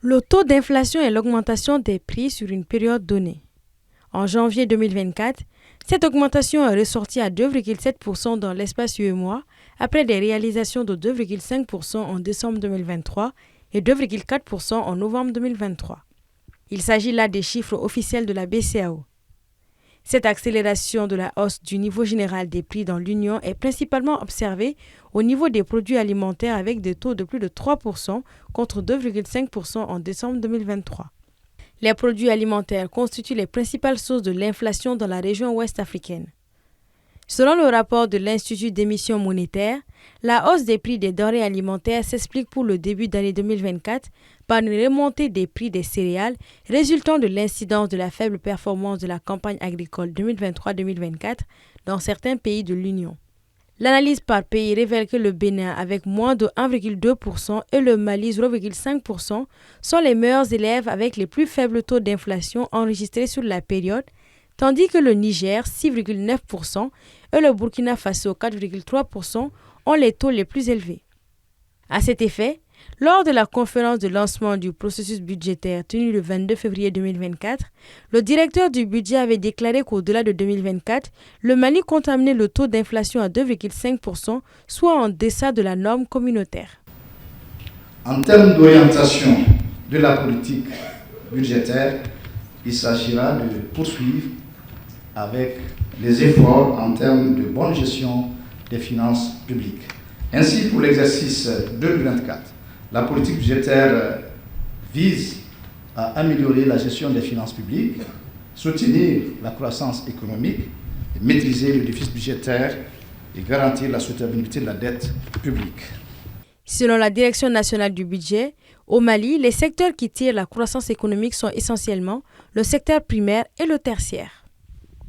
Le taux d'inflation est l'augmentation des prix sur une période donnée. En janvier 2024, cette augmentation est ressortie à 2,7% dans l'espace UEMOA après des réalisations de 2,5% en décembre 2023 et 2,4% en novembre 2023. Il s'agit là des chiffres officiels de la BCEAO. Cette accélération de la hausse du niveau général des prix dans l'Union est principalement observée au niveau des produits alimentaires avec des taux de plus de 3% contre 2,5% en décembre 2023. Les produits alimentaires constituent les principales sources de l'inflation dans la région ouest africaine. Selon le rapport de l'Institut d'émission monétaire, la hausse des prix des denrées alimentaires s'explique pour le début d'année 2024 par une remontée des prix des céréales résultant de l'incidence de la faible performance de la campagne agricole 2023-2024 dans certains pays de l'Union. L'analyse par pays révèle que le Bénin, avec moins de 1,2% et le Mali 0,5%, sont les meilleurs élèves avec les plus faibles taux d'inflation enregistrés sur la période, tandis que le Niger 6,9% et le Burkina Faso 4,3% ont les taux les plus élevés. À cet effet, lors de la conférence de lancement du processus budgétaire tenue le 22 février 2024, le directeur du budget avait déclaré qu'au-delà de 2024, le Mali compte amener le taux d'inflation à 2,5%, soit en deçà de la norme communautaire. En termes d'orientation de la politique budgétaire, il s'agira de poursuivre avec les efforts en termes de bonne gestion des finances publiques. Ainsi, pour l'exercice 2024, la politique budgétaire vise à améliorer la gestion des finances publiques, soutenir la croissance économique, maîtriser le déficit budgétaire et garantir la soutenabilité de la dette publique. Selon la Direction nationale du budget, au Mali, les secteurs qui tirent la croissance économique sont essentiellement le secteur primaire et le tertiaire.